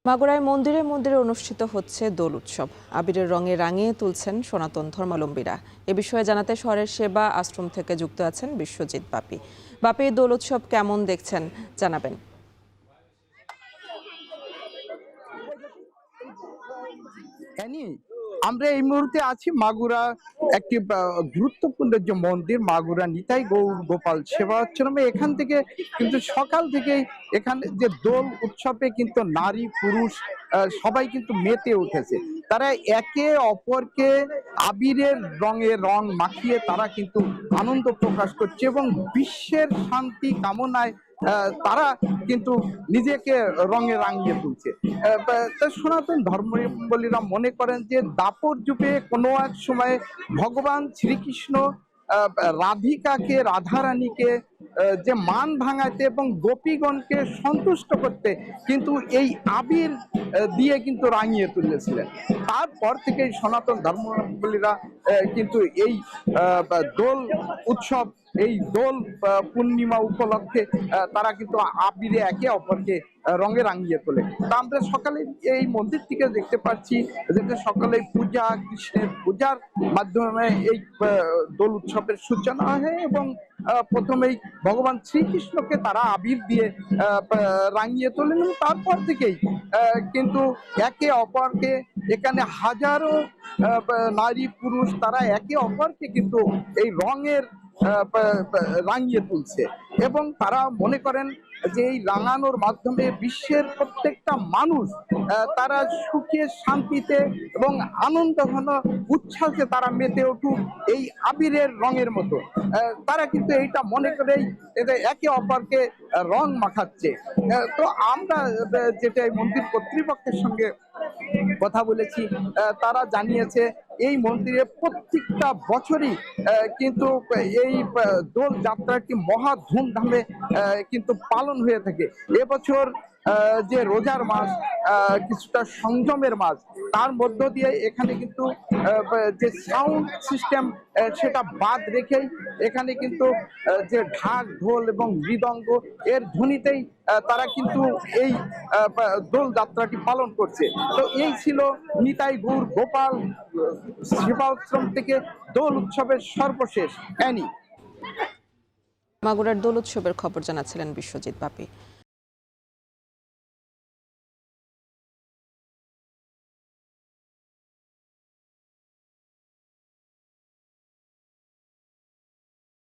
মাগুরায় মন্দিরে মন্দিরে অনুষ্ঠিত হচ্ছে দোল উৎসব। আবিরের রঙে রাঙিয়ে তুলছেন সনাতন ধর্মাবলম্বীরা। এ বিষয়ে জানাতে শহরের সেবা আশ্রম থেকে যুক্ত আছেন বিশ্বজিৎ বাপি। বাপি, দোল উৎসব কেমন দেখছেন জানাবেন। আমরা এই মুহূর্তে আছি মাগুরা একটি গুরুত্বপূর্ণ যে মন্দির মাগুরা নিতাই গৌর গোপাল সেবাশ্রমে। এখান থেকে কিন্তু সকাল থেকেই এখানে যে দোল উৎসবে কিন্তু নারী পুরুষ সবাই কিন্তু মেতে উঠেছে। তারা একে অপরকে আবিরের রঙে রং মাখিয়ে তারা কিন্তু আনন্দ প্রকাশ করছে এবং বিশ্বের শান্তি কামনায় তারা কিন্তু নিজেকে রঙে রাঙিয়ে তুলছে। সনাতন ধর্মাবলম্বীরা মনে করেন যে দাপর যুগে কোনো এক সময় ভগবান শ্রীকৃষ্ণ রাধিকাকে রাধারানীকে যে মান ভাঙাতে এবং গোপীগণকে সন্তুষ্ট করতে কিন্তু এই আবির দিয়ে কিন্তু রাঙিয়ে তুলেছিলেন। তারপর থেকে সনাতন ধর্মাবলম্বীরা কিন্তু এই দোল উৎসব, এই দোল পূর্ণিমা উপলক্ষে তারা কিন্তু আবিরে একে অপরকে রঙে রাঙিয়ে তোলে। তা আমরা সকালে এই মন্দির থেকে দেখতে পাচ্ছি যে সকালে পূজা, কৃষ্ণের পূজার মাধ্যমে এই দোল উৎসবের সূচনা হয় এবং প্রথমেই ভগবান শ্রীকৃষ্ণকে তারা আবির দিয়ে রাঙিয়ে তোলেন এবং তারপর থেকেই কিন্তু একে অপরকে এখানে হাজারো নারী পুরুষ তারা একে অপরকে কিন্তু এই রঙের রাঙিয়ে তুলছে এবং তারা মনে করেন যে এই রাঙানোর মাধ্যমে বিশ্বের প্রত্যেকটা মানুষ তারা সুখে শান্তিতে এবং আনন্দ ঘন উচ্ছ্বাসে তারা মেতে উঠুক এই আবিরের রঙের মতো। তারা কিন্তু এইটা মনে করেই একে অপরকে রং মাখাচ্ছে। তো আমরা যেটা মন্দির কর্তৃপক্ষের সঙ্গে কথা বলেছি, তারা জানিয়েছে এই মন্দিরে প্রত্যেকটা বছরই কিন্তু এই দোল যাত্রাটি মহা ধুমধামে কিন্তু পালন হয়ে থাকে। এবছর যে রোজার মাস, কিছুটা সংযমের মাস, তার মধ্য দিয়ে এখানে কিন্তু যে সাউন্ড সিস্টেম সেটা বাদ রেখেই এখানে কিন্তু যে ঢাক ঢোল এবং মৃদঙ্গ এর ধ্বনিতেই তারা কিন্তু এই দোল যাত্রাটি পালন করছে। তো এই ছিল নিতাই গৌর গোপাল সেবাশ্রম থেকে দোল উৎসবের সর্বশেষ। মাগুরার দোল উৎসবের খবর জানাচ্ছিলেন বিশ্বজিৎ বাপি।